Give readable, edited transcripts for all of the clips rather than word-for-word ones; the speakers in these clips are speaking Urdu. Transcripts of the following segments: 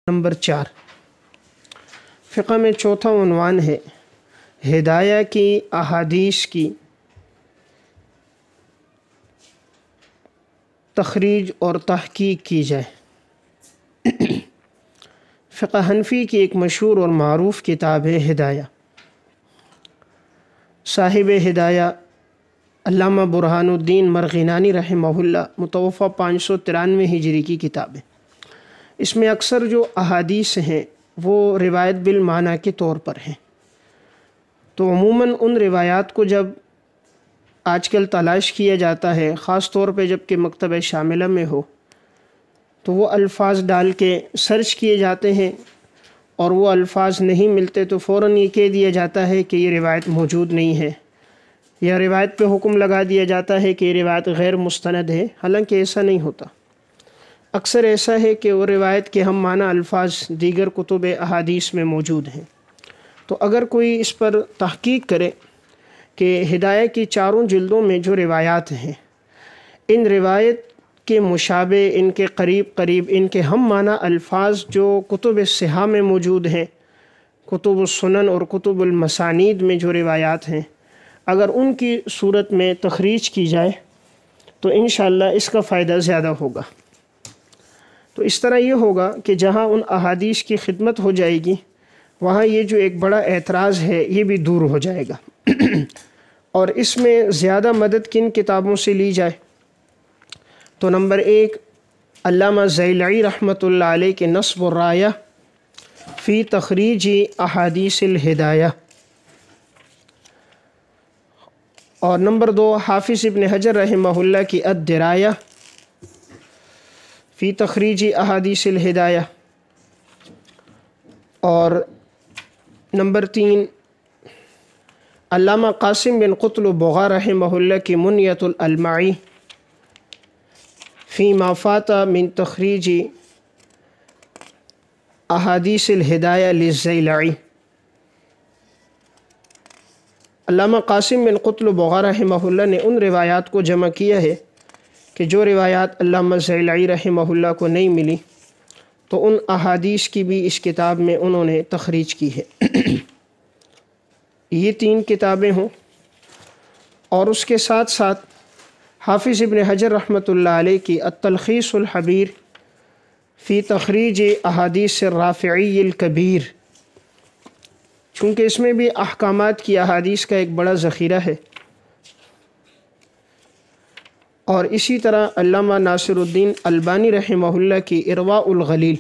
نمبر 4 فقہ میں چوتھا عنوان ہے ہدایہ کی احادیث کی تخریج اور تحقیق کی جائے۔ فقہ حنفی کی ایک مشہور اور معروف کتاب ہے ہدایہ۔ صاحب ہدایہ علامہ برہان الدین مرغینانی رحمہ اللہ، متوفہ 593 ہجری کی کتاب ہے۔ اس میں اکثر جو احادیث ہیں وہ روایت بالمعنی کے طور پر ہیں، تو عموماً ان روایات کو جب آج کل تلاش کیا جاتا ہے، خاص طور پہ جب کہ مکتبہ شاملہ میں ہو، تو وہ الفاظ ڈال کے سرچ کیے جاتے ہیں، اور وہ الفاظ نہیں ملتے تو فوراً یہ کہہ دیا جاتا ہے کہ یہ روایت موجود نہیں ہے، یا روایت پہ حکم لگا دیا جاتا ہے کہ یہ روایت غیر مستند ہے، حالانکہ ایسا نہیں ہوتا۔ اکثر ایسا ہے کہ وہ روایت کے ہم معنی الفاظ دیگر کتب احادیث میں موجود ہیں۔ تو اگر کوئی اس پر تحقیق کرے کہ ہدایہ کی چاروں جلدوں میں جو روایات ہیں، ان روایت کے مشابہ، ان کے قریب ان کے ہم معنی الفاظ جو کتب صحاح میں موجود ہیں، کتب السنن اور کتب المسانید میں جو روایات ہیں، اگر ان کی صورت میں تخریج کی جائے تو انشاءاللہ اس کا فائدہ زیادہ ہوگا۔ تو اس طرح یہ ہوگا کہ جہاں ان احادیث کی خدمت ہو جائے گی، وہاں یہ جو ایک بڑا اعتراض ہے یہ بھی دور ہو جائے گا۔ اور اس میں زیادہ مدد کن کتابوں سے لی جائے؟ تو نمبر 1 علامہ زیلعی رحمۃ اللہ علیہ کے نصب الرایہ فی تخریج احادیث الہدایہ، اور نمبر 2 حافظ ابن حجر رحمہ اللہ کی الدرایہ فی تخریج احادیث الہدایہ، اور نمبر 3 علامہ قاسم بن قطل بغا رحمہ اللہ کی منیۃ الالمعی فی ما فات من تخریج احادیث الہدایہ للزیلعی۔ علامہ قاسم بن قطل بغا رحمہ اللہ نے ان روایات کو جمع کیا ہے کہ جو روایات علامہ زیلعی رحمہ اللہ کو نہیں ملی، تو ان احادیث کی بھی اس کتاب میں انہوں نے تخریج کی ہے۔ یہ 3 کتابیں ہوں، اور اس کے ساتھ ساتھ حافظ ابن حجر رحمۃ اللہ علیہ کی التلخیص الحبیر فی تخریج احادیث الرافعی الکبیر، چونکہ اس میں بھی احکامات کی احادیث کا ایک بڑا ذخیرہ ہے۔ اور اسی طرح علامہ ناصر الدین البانی رحمہ اللہ کی ارواء الغلیل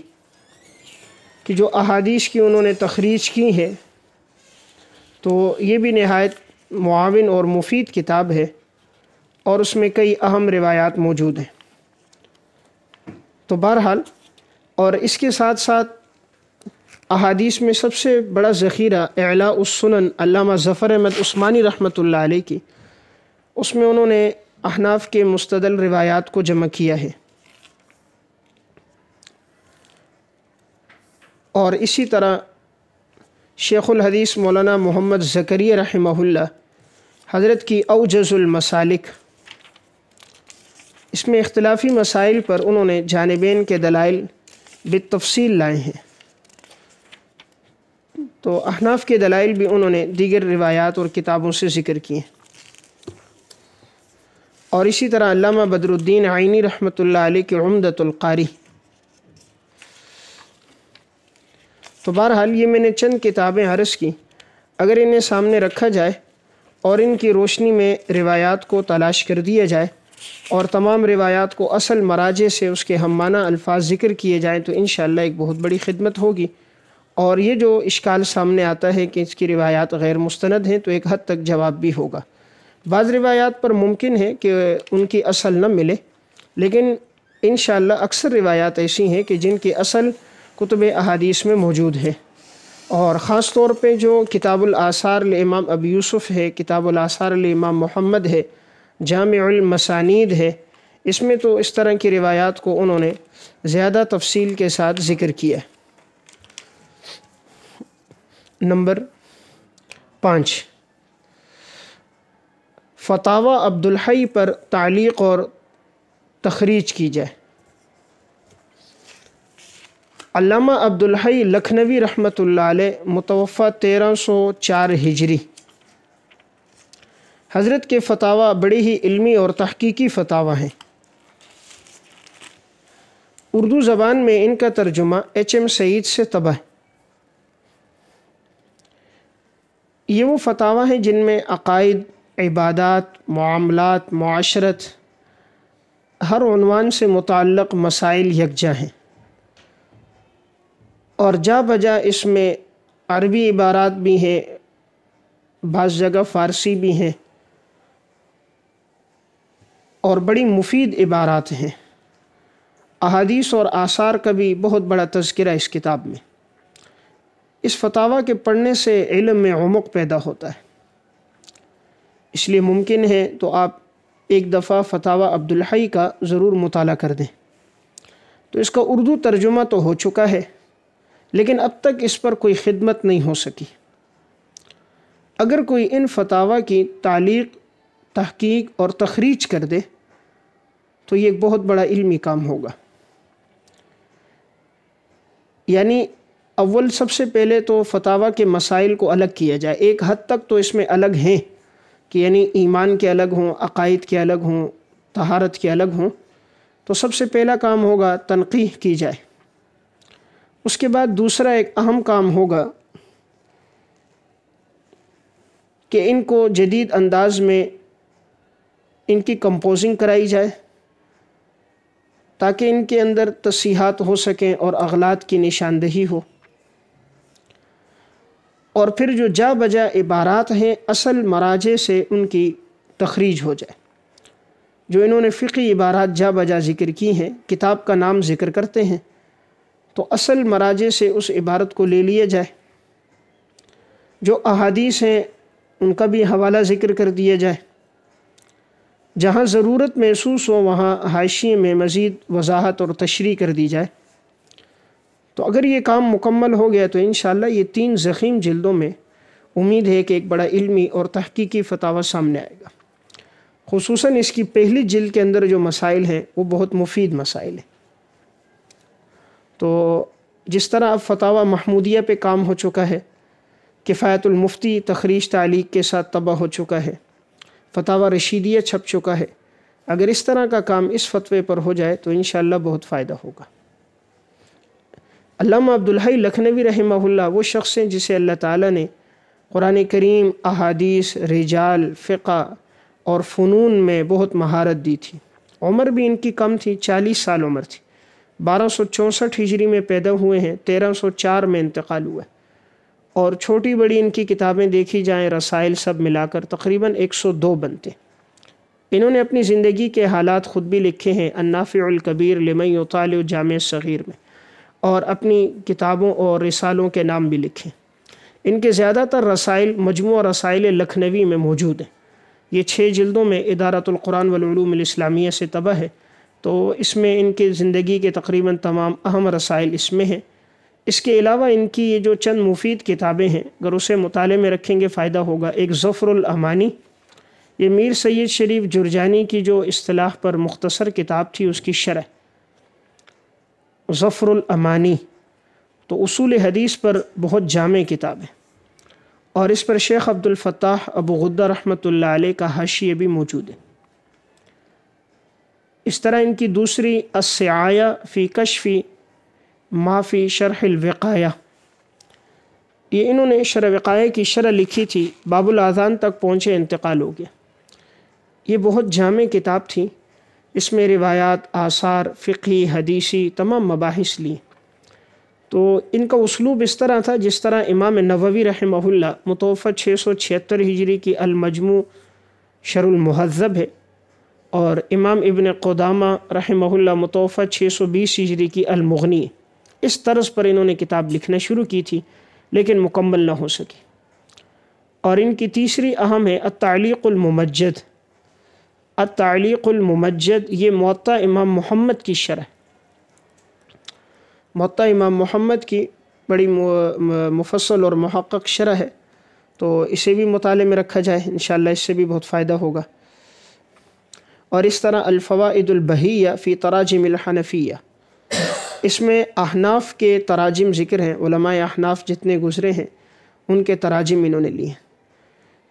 کی جو احادیث کی انہوں نے تخریج کی ہے، تو یہ بھی نہایت معاون اور مفید کتاب ہے، اور اس میں کئی اہم روایات موجود ہیں۔ تو بہرحال، اور اس کے ساتھ ساتھ احادیث میں سب سے بڑا ذخیرہ اعلاء السنن علامہ ظفر احمد عثمانی رحمۃ اللہ علیہ کی، اس میں انہوں نے احناف کے مستدل روایات کو جمع کیا ہے۔ اور اسی طرح شیخ الحدیث مولانا محمد زکریا رحمہ اللہ حضرت کی اوجز المسالک، اس میں اختلافی مسائل پر انہوں نے جانبین کے دلائل بالتفصیل لائے ہیں، تو احناف کے دلائل بھی انہوں نے دیگر روایات اور کتابوں سے ذکر کیے۔ اور اسی طرح علامہ بدر الدین عینی رحمۃ اللہ علیہ کی عمدۃ القاری۔ تو بہرحال یہ میں نے چند کتابیں عرض کی، اگر انہیں سامنے رکھا جائے اور ان کی روشنی میں روایات کو تلاش کر دیا جائے، اور تمام روایات کو اصل مراجع سے اس کے ہم معنی الفاظ ذکر کیے جائیں، تو انشاءاللہ ایک بہت بڑی خدمت ہوگی۔ اور یہ جو اشکال سامنے آتا ہے کہ اس کی روایات غیر مستند ہیں، تو ایک حد تک جواب بھی ہوگا۔ بعض روایات پر ممکن ہے کہ ان کی اصل نہ ملے، لیکن انشاءاللہ اکثر روایات ایسی ہیں کہ جن کی اصل کتب احادیث میں موجود ہے۔ اور خاص طور پہ جو کتاب الآثار لامام ابی یوسف ہے، کتاب الآثار لامام محمد ہے، جامع المسانید ہے، اس میں تو اس طرح کی روایات کو انہوں نے زیادہ تفصیل کے ساتھ ذکر کیا ہے۔ نمبر 5 فتاوی عبدالحی پر تعلیق اور تخریج کی جائے۔ علامہ عبدالحی لکھنوی رحمۃ اللہ علیہ متوفہ 1304 ہجری، حضرت کے فتاویٰ بڑی ہی علمی اور تحقیقی فتاویٰ ہیں۔ اردو زبان میں ان کا ترجمہ ایم سعید سے طبع ہے۔ یہ وہ فتاویٰ ہیں جن میں عقائد، عبادات، معاملات، معاشرت، ہر عنوان سے متعلق مسائل یکجا ہیں، اور جا بجا اس میں عربی عبارات بھی ہیں، بعض جگہ فارسی بھی ہیں، اور بڑی مفید عبارات ہیں۔ احادیث اور آثار کا بھی بہت بڑا تذکرہ اس کتاب میں۔ اس فتاویٰ کے پڑھنے سے علم میں عمق پیدا ہوتا ہے، اس لیے ممکن ہے تو آپ ایک دفعہ فتاویٰ عبدالحی کا ضرور مطالعہ کر دیں۔ تو اس کا اردو ترجمہ تو ہو چکا ہے، لیکن اب تک اس پر کوئی خدمت نہیں ہو سکی۔ اگر کوئی ان فتاویٰ کی تعلیق، تحقیق اور تخریج کر دے تو یہ ایک بہت بڑا علمی کام ہوگا۔ یعنی اول سب سے پہلے تو فتاویٰ کے مسائل کو الگ کیا جائے۔ ایک حد تک تو اس میں الگ ہیں کہ یعنی ایمان کے الگ ہوں، عقائد کے الگ ہوں، طہارت کے الگ ہوں، تو سب سے پہلا کام ہوگا تنقیح کی جائے۔ اس کے بعد دوسرا ایک اہم کام ہوگا کہ ان کو جدید انداز میں ان کی کمپوزنگ کرائی جائے تاکہ ان کے اندر تصحیحات ہو سکیں اور اغلاط کی نشاندہی ہو، اور پھر جو جا بجا عبارات ہیں اصل مراجع سے ان کی تخریج ہو جائے۔ جو انہوں نے فقہی عبارات جا بجا ذکر کی ہیں، کتاب کا نام ذکر کرتے ہیں، تو اصل مراجع سے اس عبارت کو لے لیا جائے۔ جو احادیث ہیں ان کا بھی حوالہ ذکر کر دیا جائے، جہاں ضرورت محسوس ہو وہاں حاشیے میں مزید وضاحت اور تشریح کر دی جائے۔ تو اگر یہ کام مکمل ہو گیا تو انشاءاللہ یہ 3 ضخیم جلدوں میں امید ہے کہ ایک بڑا علمی اور تحقیقی فتاویٰ سامنے آئے گا۔ خصوصاً اس کی پہلی جلد کے اندر جو مسائل ہیں وہ بہت مفید مسائل ہیں۔ تو جس طرح اب فتاویٰ محمودیہ پہ کام ہو چکا ہے، کفایت المفتی تخریج تعلیق کے ساتھ طبع ہو چکا ہے، فتاویٰ رشیدیہ چھپ چکا ہے، اگر اس طرح کا کام اس فتوے پر ہو جائے تو انشاءاللہ بہت فائدہ ہوگا۔ علامہ عبدالحی لکھنوی رحمہ اللہ وہ شخص ہیں جسے اللہ تعالیٰ نے قرآن کریم، احادیث، رجال، فقہ اور فنون میں بہت مہارت دی تھی۔ عمر بھی ان کی کم تھی، 40 سال عمر تھی۔ 1264 ہجری میں پیدا ہوئے ہیں، 1304 میں انتقال ہوا ہے، اور چھوٹی بڑی ان کی کتابیں دیکھی جائیں، رسائل سب ملا کر تقریباً 102 بنتے۔ انہوں نے اپنی زندگی کے حالات خود بھی لکھے ہیں النافع الکبیر لمن یطالع جامع صغیر میں، اور اپنی کتابوں اور رسالوں کے نام بھی لکھے۔ ان کے زیادہ تر رسائل مجموعہ رسائل لکھنوی میں موجود ہیں۔ یہ 6 جلدوں میں ادارۃ القرآن والعلوم الاسلامیہ سے طبع ہے، تو اس میں ان کے زندگی کے تقریباً تمام اہم رسائل اس میں ہیں۔ اس کے علاوہ ان کی یہ جو چند مفید کتابیں ہیں، اگر اسے مطالعے میں رکھیں گے فائدہ ہوگا۔ ایک ظفر الامانی، یہ میر سید شریف جرجانی کی جو اصطلاح پر مختصر کتاب تھی اس کی شرح، ظفر الامانی، تو اصول حدیث پر بہت جامع کتاب ہے، اور اس پر شیخ عبد الفتاح ابو غدہ رحمۃ اللہ علیہ کا حاشیہ بھی موجود ہے۔ اس طرح ان کی دوسری السعایہ فی کشف ما فی شرح الوقایہ، یہ انہوں نے شرح وقایہ کی شرح لکھی تھی، باب الاذان تک پہنچے، انتقال ہو گیا۔ یہ بہت جامع کتاب تھی، اس میں روایات، آثار، فقہی، حدیثی تمام مباحث لی۔ تو ان کا اسلوب اس طرح تھا جس طرح امام نووی رحمہ اللہ متوفہ 676 ہجری کی المجموع شرح المہذب ہے، اور امام ابن قدامہ رحمہ اللہ متوفہ 620 ہجری کی المغنی ہے۔ اس طرز پر انہوں نے کتاب لکھنا شروع کی تھی لیکن مکمل نہ ہو سکی۔ اور ان کی تیسری اہم ہے التعلیق الممجد۔ التعلیق الممجد یہ موطا امام محمد کی شرح، موطا امام محمد کی بڑی مفصل اور محقق شرح ہے، تو اسے بھی مطالعے میں رکھا جائے، انشاءاللہ اس سے بھی بہت فائدہ ہوگا۔ اور اس طرح الفوائد البہیہ فی تراجم الحنفیہ، اس میں احناف کے تراجم ذکر ہیں، علماء احناف جتنے گزرے ہیں ان کے تراجم انہوں نے لیے ہیں۔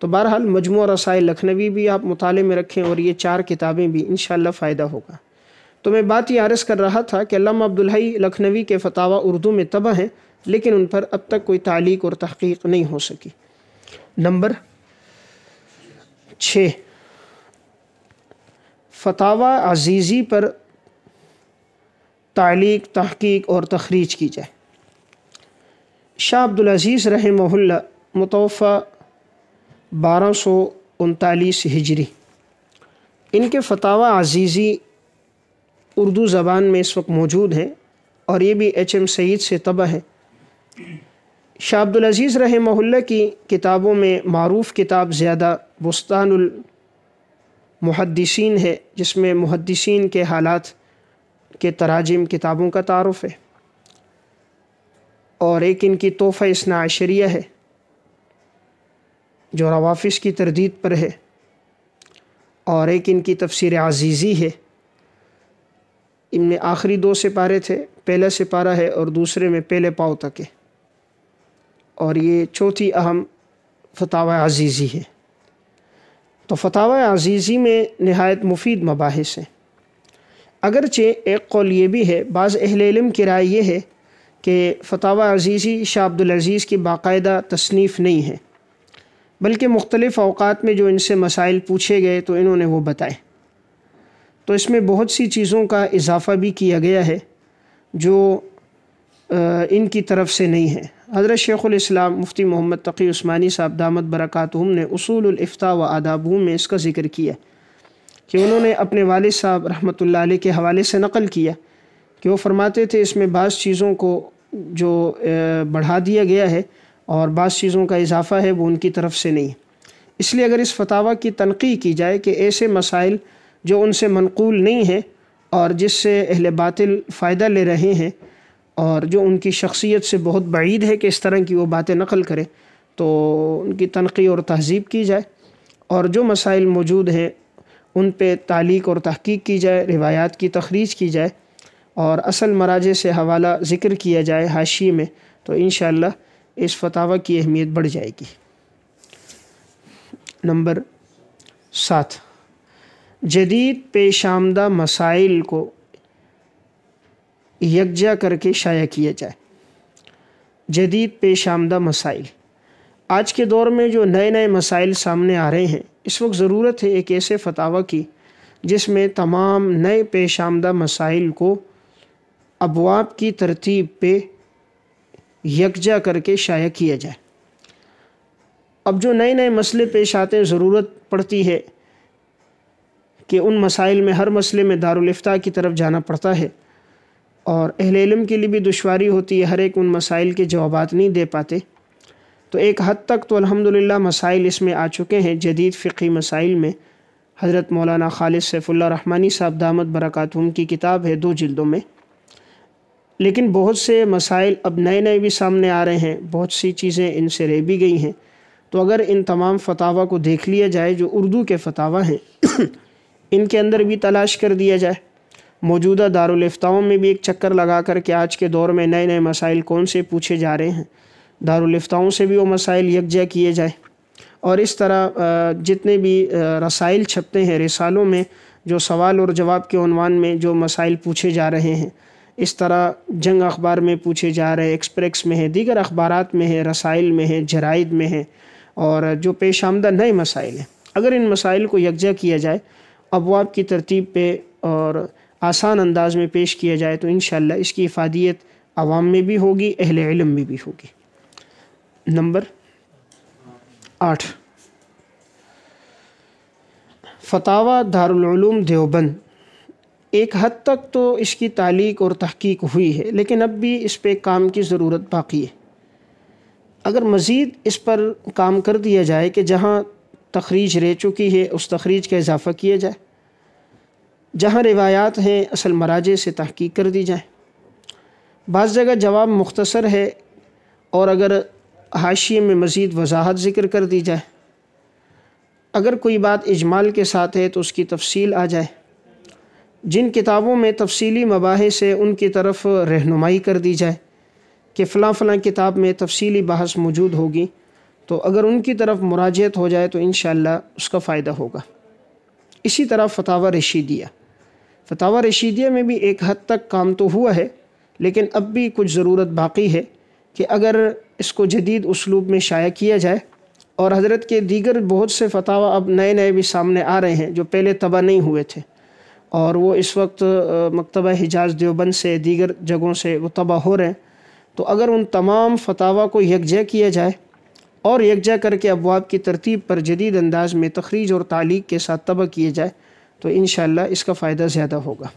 تو بہرحال مجموعہ رسائل لکھنوی بھی آپ مطالعے میں رکھیں اور یہ 4 کتابیں بھی انشاءاللہ فائدہ ہوگا۔ تو میں بات یہ عرض کر رہا تھا کہ علامہ عبدالحی لکھنوی کے فتاویٰ اردو میں طبع ہیں، لیکن ان پر اب تک کوئی تعلیق اور تحقیق نہیں ہو سکی۔ نمبر 6، فتاویٰ عزیزی پر تعلیق، تحقیق اور تخریج کی جائے۔ شاہ عبدالعزیز رحمہ اللہ متوفی 1239 ہجری، ان کے فتاویٰ عزیزی اردو زبان میں اس وقت موجود ہیں اور یہ بھی ایچ ایم سعید سے طبع ہے۔ شاہ عبدالعزیز رحمہ اللہ کی کتابوں میں معروف کتاب زیادہ بستان المحدثین ہے، جس میں محدثین کے حالات کے تراجم کتابوں کا تعارف ہے، اور ایک ان کی تحفہ اثنا عشریہ ہے جو روافظ کی تردید پر ہے، اور ایک ان کی تفسیر عزیزی ہے۔ ان میں آخری 2 سپارے تھے، پہلا سپارہ ہے اور دوسرے میں پہلے پاؤ تک ہے، اور یہ چوتھی اہم فتاویٰ عزیزی ہے۔ تو فتاویٰ عزیزی میں نہایت مفید مباحث ہیں، اگرچہ ایک قول یہ بھی ہے، بعض اہل علم کی رائے یہ ہے کہ فتاویٰ عزیزی شاہ عبدالعزیز کی باقاعدہ تصنیف نہیں ہے، بلکہ مختلف اوقات میں جو ان سے مسائل پوچھے گئے تو انہوں نے وہ بتائے۔ تو اس میں بہت سی چیزوں کا اضافہ بھی کیا گیا ہے جو ان کی طرف سے نہیں ہے۔ حضرت شیخ الاسلام مفتی محمد تقی عثمانی صاحب دامت برکاتہم نے اصول الافتاء و آدابہ میں اس کا ذکر کیا کہ انہوں نے اپنے والد صاحب رحمۃ اللہ علیہ کے حوالے سے نقل کیا کہ وہ فرماتے تھے اس میں بعض چیزوں کو جو بڑھا دیا گیا ہے اور بعض چیزوں کا اضافہ ہے وہ ان کی طرف سے نہیں، اس لیے اگر اس فتاویٰ کی تنقیح کی جائے کہ ایسے مسائل جو ان سے منقول نہیں ہیں اور جس سے اہل باطل فائدہ لے رہے ہیں اور جو ان کی شخصیت سے بہت بعید ہے کہ اس طرح کی وہ باتیں نقل کرے، تو ان کی تنقیح اور تہذیب کی جائے، اور جو مسائل موجود ہیں ان پہ تعلیق اور تحقیق کی جائے، روایات کی تخریج کی جائے اور اصل مراجع سے حوالہ ذکر کیا جائے حاشیے میں، تو انشاءاللہ اس فتاویٰ کی اہمیت بڑھ جائے گی۔ نمبر 7، جدید پیش آمدہ مسائل کو یکجا کر کے شائع کیا جائے۔ جدید پیش آمدہ مسائل، آج کے دور میں جو نئے نئے مسائل سامنے آ رہے ہیں، اس وقت ضرورت ہے ایک ایسے فتاویٰ کی جس میں تمام نئے پیش آمدہ مسائل کو ابواب کی ترتیب پہ یکجا کر کے شائع کیا جائے۔ اب جو نئے نئے مسئلے پیش آتے ہیں، ضرورت پڑتی ہے کہ ان مسائل میں ہر مسئلے میں دارالافتاء کی طرف جانا پڑتا ہے، اور اہل علم کے لیے بھی دشواری ہوتی ہے، ہر ایک ان مسائل کے جوابات نہیں دے پاتے۔ تو ایک حد تک تو الحمدللہ مسائل اس میں آ چکے ہیں، جدید فقہی مسائل میں حضرت مولانا خالد سیف اللہ رحمانی صاحب دامت برکاتہم کی کتاب ہے 2 جلدوں میں، لیکن بہت سے مسائل اب نئے نئے بھی سامنے آ رہے ہیں، بہت سی چیزیں ان سے رہ بھی گئی ہیں۔ تو اگر ان تمام فتاویٰ کو دیکھ لیا جائے جو اردو کے فتاویٰ ہیں ان کے اندر بھی تلاش کر دیا جائے، موجودہ دارالفتاؤں میں بھی ایک چکر لگا کر کے آج کے دور میں نئے نئے مسائل کون سے پوچھے جا رہے ہیں، دارالفتاؤں سے بھی وہ مسائل یکجا کیے جائے، اور اس طرح جتنے بھی رسائل چھپتے ہیں رسالوں میں جو سوال اور جواب کے عنوان میں جو مسائل پوچھے جا رہے ہیں، اس طرح جنگ اخبار میں پوچھے جا رہے ہیں، ایکسپریکس میں ہے، دیگر اخبارات میں ہے، رسائل میں ہے، جرائد میں ہے، اور جو پیش آمدہ نئے مسائل ہیں، اگر ان مسائل کو یکجا کیا جائے، ابواب کی ترتیب پہ اور آسان انداز میں پیش کیا جائے، تو انشاءاللہ اس کی افادیت عوام میں بھی ہوگی، اہل علم میں بھی ہوگی۔ نمبر 8، فتاویٰ دارالعلوم دیوبند، ایک حد تک تو اس کی تعلیق اور تحقیق ہوئی ہے، لیکن اب بھی اس پہ کام کی ضرورت باقی ہے۔ اگر مزید اس پر کام کر دیا جائے کہ جہاں تخریج رہ چکی ہے اس تخریج کا اضافہ کیا جائے، جہاں روایات ہیں اصل مراجع سے تحقیق کر دی جائے، بعض جگہ جواب مختصر ہے اور اگر حاشیے میں مزید وضاحت ذکر کر دی جائے، اگر کوئی بات اجمال کے ساتھ ہے تو اس کی تفصیل آ جائے، جن کتابوں میں تفصیلی مباحث ہے ان کی طرف رہنمائی کر دی جائے کہ فلاں فلاں کتاب میں تفصیلی بحث موجود ہوگی، تو اگر ان کی طرف مراجعت ہو جائے تو انشاءاللہ اس کا فائدہ ہوگا۔ اسی طرح فتاوی رشیدیہ میں بھی ایک حد تک کام تو ہوا ہے، لیکن اب بھی کچھ ضرورت باقی ہے کہ اگر اس کو جدید اسلوب میں شائع کیا جائے، اور حضرت کے دیگر بہت سے فتاوی اب نئے نئے بھی سامنے آ رہے ہیں جو پہلے طبع نہیں ہوئے تھے، اور وہ اس وقت مکتبہ حجاز دیوبند سے دیگر جگہوں سے وہ طبع ہو رہے ہیں، تو اگر ان تمام فتاوی کو یکجا کیا جائے اور یکجا کر کے ابواب کی ترتیب پر جدید انداز میں تخریج اور تعلیق کے ساتھ طبع کیے جائے تو انشاءاللہ اس کا فائدہ زیادہ ہوگا۔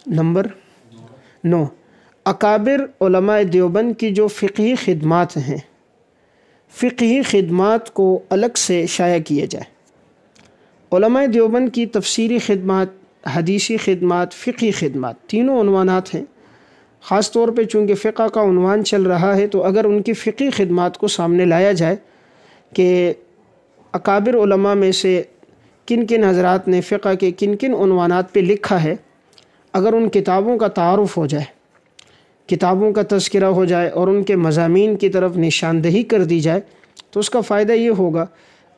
نمبر 9، اکابر علماء دیوبند کی جو فقہی خدمات ہیں، فقہی خدمات کو الگ سے شائع کیے جائے۔ علماء دیوبند کی تفسیری خدمات، حدیثی خدمات، فقہی خدمات، تینوں عنوانات ہیں۔ خاص طور پہ چونکہ فقہ کا عنوان چل رہا ہے تو اگر ان کی فقہی خدمات کو سامنے لایا جائے کہ اکابر علماء میں سے کن کن حضرات نے فقہ کے کن کن عنوانات پہ لکھا ہے، اگر ان کتابوں کا تعارف ہو جائے، کتابوں کا تذکرہ ہو جائے اور ان کے مضامین کی طرف نشاندہی کر دی جائے تو اس کا فائدہ یہ ہوگا،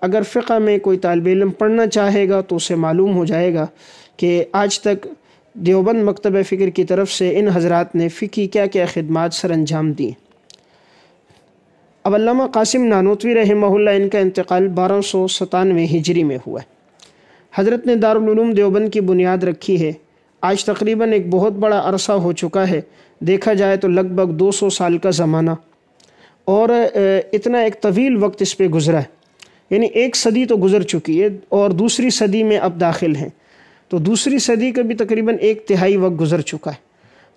اگر فقہ میں کوئی طالب علم پڑھنا چاہے گا تو اسے معلوم ہو جائے گا کہ آج تک دیوبند مکتبہ فکر کی طرف سے ان حضرات نے فقہی کیا کیا خدمات سر انجام دی۔ اب علامہ قاسم نانوتوی رحمہ اللہ، ان کا انتقال 1297 ہجری میں ہوا ہے۔ حضرت نے دارالعلوم دیوبند کی بنیاد رکھی ہے، آج تقریباً ایک بہت بڑا عرصہ ہو چکا ہے، دیکھا جائے تو لگ بھگ 200 سال کا زمانہ، اور اتنا ایک طویل وقت اس پہ گزرا ہے، یعنی ایک صدی تو گزر چکی ہے اور دوسری صدی میں اب داخل ہیں، تو دوسری صدی کا بھی تقریباً 1/3 وقت گزر چکا ہے،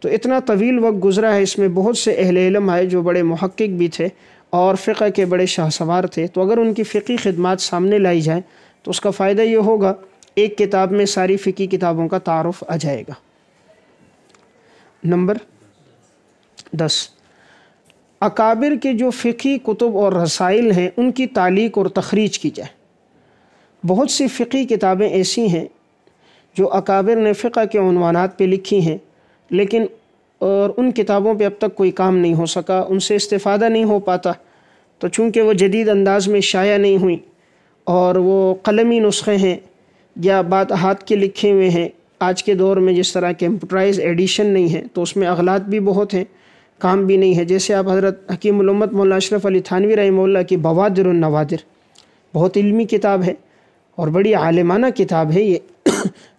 تو اتنا طویل وقت گزرا ہے، اس میں بہت سے اہل علم آئے جو بڑے محقق بھی تھے اور فقہ کے بڑے شاہ سوار تھے، تو اگر ان کی فقہی خدمات سامنے لائی جائیں تو اس کا فائدہ یہ ہوگا ایک کتاب میں ساری فقہی کتابوں کا تعارف آ جائے گا۔ نمبر 10، اکابر کے جو فقہی کتب اور رسائل ہیں ان کی تعلیق اور تخریج کی جائے۔ بہت سی فقہی کتابیں ایسی ہیں جو اکابر نے فقہ کے عنوانات پہ لکھی ہیں، لیکن اور ان کتابوں پہ اب تک کوئی کام نہیں ہو سکا، ان سے استفادہ نہیں ہو پاتا، تو چونکہ وہ جدید انداز میں شائع نہیں ہوئی اور وہ قلمی نسخے ہیں یا بات ہاتھ کے لکھے ہوئے ہیں، آج کے دور میں جس طرح کمپیوٹرائز ایڈیشن نہیں ہے تو اس میں اغلاط بھی بہت ہیں، کام بھی نہیں ہے۔ جیسے آپ حضرت حکیم الامت مولانا اشرف علی تھانوی رحمہ اللہ کی بوادر النوادر، بہت علمی کتاب ہے اور بڑی عالمانہ کتاب ہے یہ،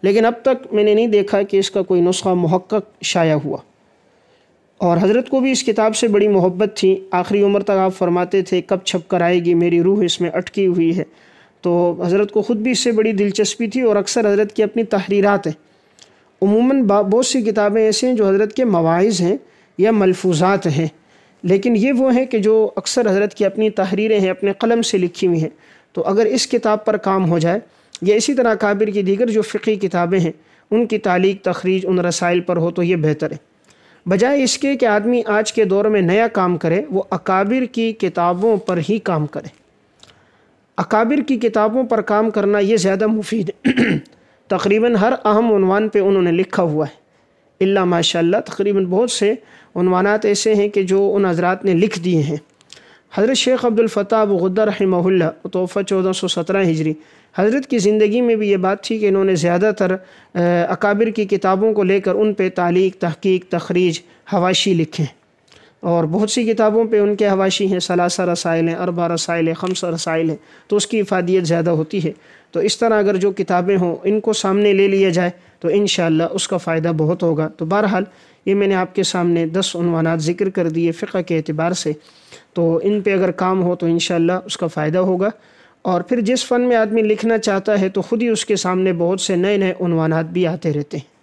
لیکن اب تک میں نے نہیں دیکھا کہ اس کا کوئی نسخہ محقق شائع ہوا، اور حضرت کو بھی اس کتاب سے بڑی محبت تھی، آخری عمر تک آپ فرماتے تھے کب چھپ کر آئے گی، میری روح اس میں اٹکی ہوئی ہے، تو حضرت کو خود بھی اس سے بڑی دلچسپی تھی، اور اکثر حضرت کی اپنی تحریرات ہیں۔ عموماً بہت سی کتابیں ایسی ہیں جو حضرت کے مواعظ ہیں یا ملفوظات ہیں، لیکن یہ وہ ہیں کہ جو اکثر حضرت کی اپنی تحریریں ہیں، اپنے قلم سے لکھی ہوئی ہیں، تو اگر اس کتاب پر کام ہو جائے یا اسی طرح اکابر کی دیگر جو فقہی کتابیں ہیں ان کی تعلیق تخریج ان رسائل پر ہو تو یہ بہتر ہے، بجائے اس کے کہ آدمی آج کے دور میں نیا کام کرے، وہ اکابر کی کتابوں پر ہی کام کرے۔ اکابر کی کتابوں پر کام کرنا یہ زیادہ مفید ہے۔ تقریباً ہر اہم عنوان پہ انہوں نے لکھا ہوا ہے، الا ماشاءاللہ تقریباً بہت سے عنوانات ایسے ہیں کہ جو ان حضرات نے لکھ دیے ہیں۔ حضرت شیخ عبدالفتاح ابو غدہ رحمہ اللہ متوفی 1417 ہجری، حضرت کی زندگی میں بھی یہ بات تھی کہ انہوں نے زیادہ تر اکابر کی کتابوں کو لے کر ان پہ تعلیق، تحقیق، تخریج، حواشی لکھے ہیں، اور بہت سی کتابوں پہ ان کے حواشی ہیں، 3 رسائل ہیں، 4 رسائل ہیں، 5 رسائل ہیں، تو اس کی افادیت زیادہ ہوتی ہے۔ تو اس طرح اگر جو کتابیں ہوں ان کو سامنے لے لیا جائے تو انشاءاللہ اس کا فائدہ بہت ہوگا۔ تو بہرحال یہ میں نے آپ کے سامنے 10 عنوانات ذکر کر دیے فقہ کے اعتبار سے، تو ان پہ اگر کام ہو تو انشاءاللہ اس کا فائدہ ہوگا، اور پھر جس فن میں آدمی لکھنا چاہتا ہے تو خود ہی اس کے سامنے بہت سے نئے نئے عنوانات بھی آتے رہتے ہیں۔